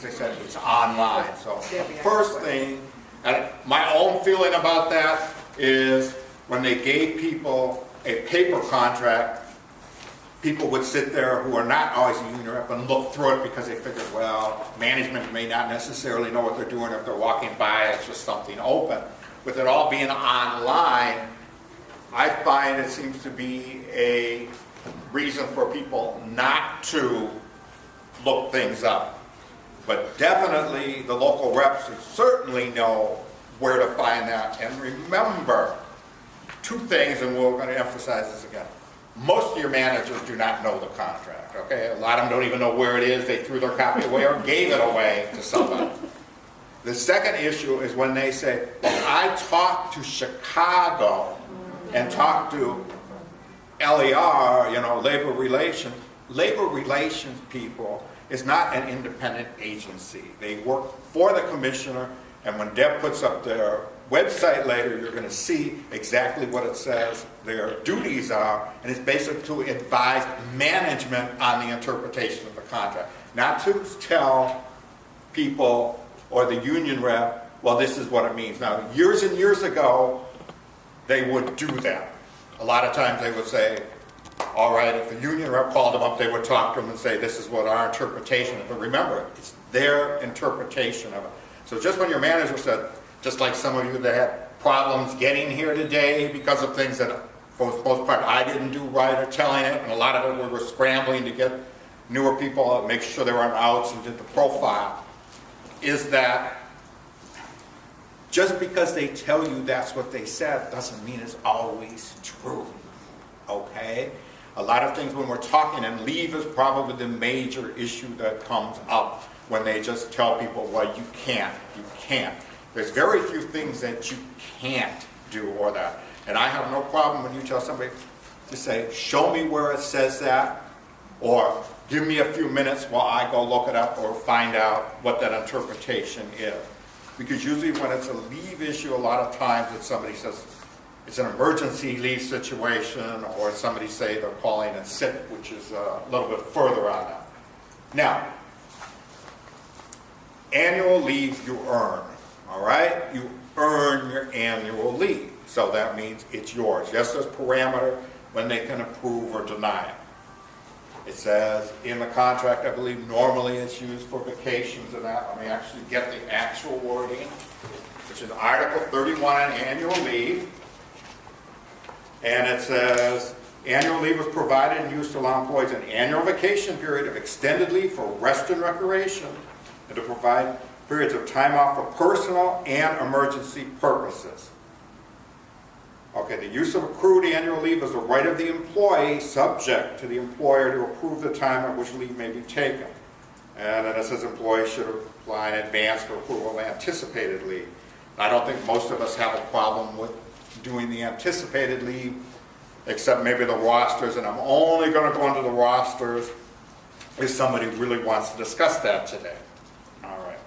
they said it's online. So the Debbie, I first have a thing, and my own feeling about that is when they gave people a paper contract, people would sit there who are not always a union rep and look through it because they figured, well, management may not necessarily know what they're doing if they're walking by, it's just something open. With it all being online, I find it seems to be a reason for people not to look things up. But definitely the local reps certainly know where to find that. And remember, two things, and we're going to emphasize this again. Most of your managers do not know the contract, okay? A lot of them don't even know where it is. They threw their copy away or gave it away to somebody. The second issue is when they say, well, I talked to Chicago and talked to LER, you know, labor relations. Labor relations people is not an independent agency. They work for the commissioner, and when Deb puts up their website later, you're going to see exactly what it says their duties are, and it's basically to advise management on the interpretation of the contract. Not to tell people or the union rep, well, this is what it means. Now, years and years ago, they would do that. A lot of times they would say, all right, if the union rep called them up, they would talk to them and say, this is what our interpretation is. But remember, it's their interpretation of it. So just when your manager said, just like some of you that had problems getting here today because of things that, for the most part, I didn't do right or telling it, and a lot of it we were scrambling to get newer people, make sure they weren't outs and did the profile, is that just because they tell you that's what they said doesn't mean it's always true, okay? A lot of things when we're talking, and leave is probably the major issue that comes up when they just tell people, well, you can't. There's very few things that you can't do or that. And I have no problem when you tell somebody to say, show me where it says that, or give me a few minutes while I go look it up or find out what that interpretation is. Because usually when it's a leave issue, a lot of times it's somebody says it's an emergency leave situation, or somebody say they're calling in sick, which is a little bit further on that. Now, annual leave you earn, all right? You earn your annual leave. So that means it's yours. Yes, there's parameter when they can approve or deny it. It says in the contract, I believe normally it's used for vacations and that. Let me actually get the actual wording, which is Article 31 on annual leave. And it says, annual leave is provided and used to allow employees an annual vacation period of extended leave for rest and recreation, and to provide periods of time off for personal and emergency purposes. Okay, the use of accrued annual leave is a right of the employee, subject to the employer to approve the time at which leave may be taken. And then it says employees should apply in advance for approval of anticipated leave. I don't think most of us have a problem with doing the anticipated leave, except maybe the rosters, and I'm only going to go into the rosters if somebody really wants to discuss that today. All right.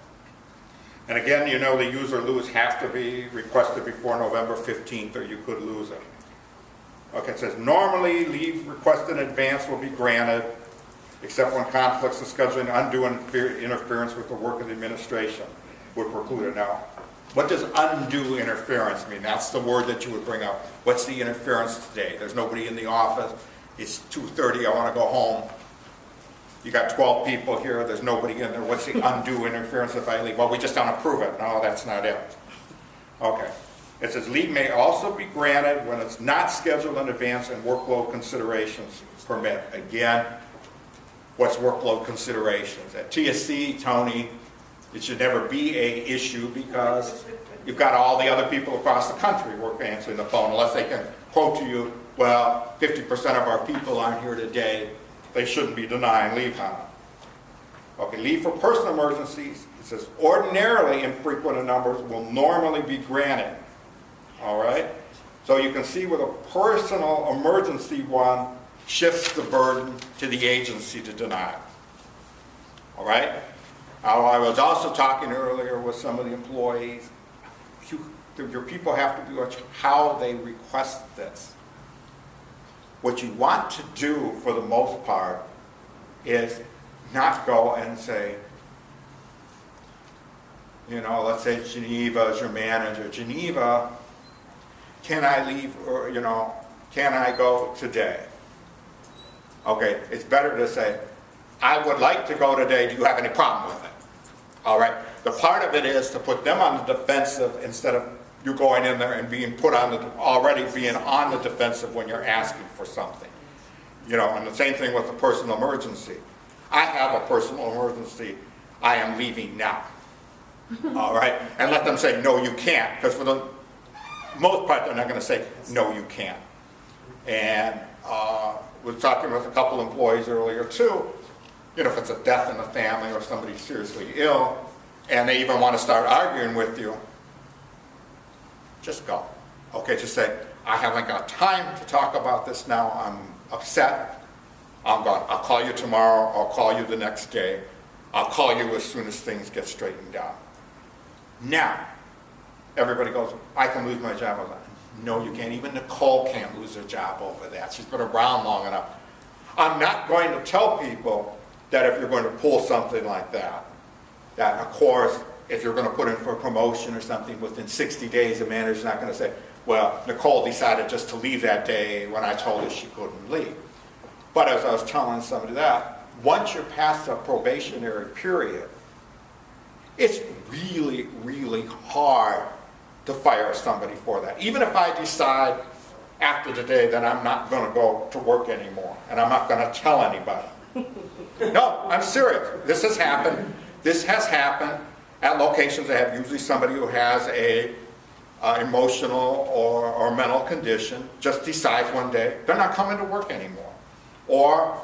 And again, you know, the use or lose have to be requested before November 15th, or you could lose it. Okay, it says normally leave requested in advance will be granted, except when conflicts of scheduling, undue interference with the work of the administration would preclude it. Now, what does undue interference mean? That's the word that you would bring up. What's the interference today? There's nobody in the office. It's 2:30, I want to go home. You got 12 people here, there's nobody in there. What's the undue interference if I leave? Well, we just don't approve it. No, that's not it. Okay. It says leave may also be granted when it's not scheduled in advance and workload considerations permit. Again, what's workload considerations? At TSC, Tony, it should never be an issue because you've got all the other people across the country answering the phone, unless they can quote to you, well, 50% of our people aren't here today. They shouldn't be denying leave on it. Okay, leave for personal emergencies, it says ordinarily infrequent in numbers will normally be granted. All right? So you can see with a personal emergency one shifts the burden to the agency to deny it. All right? Now, I was also talking earlier with some of the employees. Your people have to be watching how they request this. What you want to do, for the most part, is not go and say, you know, let's say Geneva is your manager. Geneva, can I leave, or, you know, can I go today? Okay, it's better to say, I would like to go today, do you have any problem with it? All right, the part of it is to put them on the defensive instead of you going in there and being put on the, already being on the defensive when you're asking for something. You know, and the same thing with the personal emergency. I have a personal emergency, I am leaving now. All right, and let them say, no, you can't, because for the most part, they're not going to say, no, you can't. And was talking with a couple employees earlier too, you know, if it's a death in the family or somebody's seriously ill, and they even want to start arguing with you, just go. Okay, just say, I haven't got time to talk about this now, I'm upset, I'm gone. I'll call you tomorrow, I'll call you the next day, I'll call you as soon as things get straightened out. Now, everybody goes, I can lose my job over that. No, you can't. Even Nicole can't lose her job over that. She's been around long enough. I'm not going to tell people that if you're going to pull something like that, that of course, if you're going to put in for a promotion or something within 60 days, the manager's not going to say, well, Nicole decided just to leave that day when I told her she couldn't leave. But as I was telling somebody that, once you're past the probationary period, it's really, really hard to fire somebody for that. Even if I decide after the day that I'm not going to go to work anymore and I'm not going to tell anybody. No, I'm serious. This has happened. This has happened at locations that have usually somebody who has a emotional or mental condition just decides one day they're not coming to work anymore. Or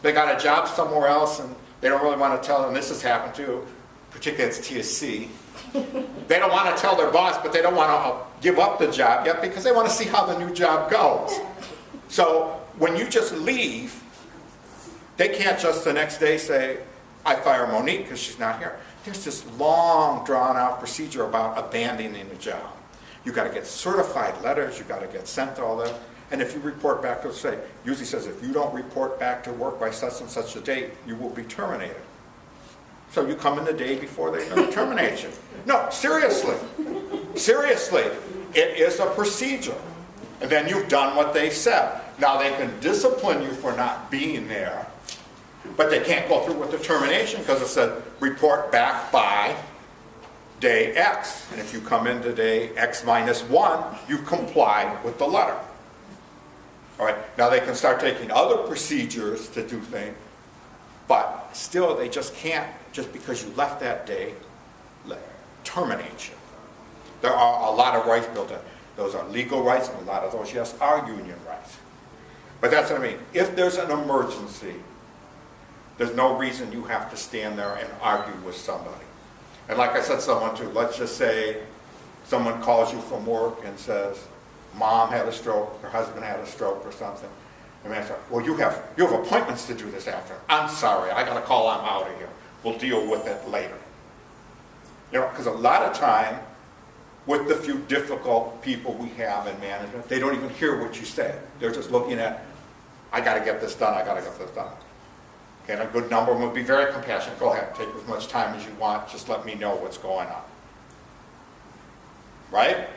they got a job somewhere else and they don't really want to tell them. This has happened too, particularly at TSC. They don't want to tell their boss, but they don't want to give up the job yet because they want to see how the new job goes. So when you just leave, they can't just the next day say, I fire Monique because she's not here. There's this long, drawn-out procedure about abandoning the job. You've got to get certified letters, you've got to get sent all that. And if you report back to, say, usually says if you don't report back to work by such and such a date, you will be terminated. So you come in the day before they're going to terminate you. No, seriously. Seriously. It is a procedure. And then you've done what they said. Now they can discipline you for not being there, but they can't go through with the termination because it said report back by day X. And if you come in to day X minus 1, you've complied with the letter. All right. Now they can start taking other procedures to do things, but still they just can't, just because you left that day, terminate you. There are a lot of rights built in. Those are legal rights, and a lot of those, yes, are union rights. But that's what I mean. If there's an emergency, there's no reason you have to stand there and argue with somebody. And like I said, someone too, let's just say someone calls you from work and says, Mom had a stroke, her husband had a stroke or something. And man says, well, you have appointments to do this after. I'm sorry, I got a call, I'm out of here. We'll deal with it later. You know, because a lot of time, with the few difficult people we have in management, they don't even hear what you say. They're just looking at, I got to get this done, I got to get this done. Okay, and a good number of them would be very compassionate. Go ahead, take as much time as you want, just let me know what's going on. Right?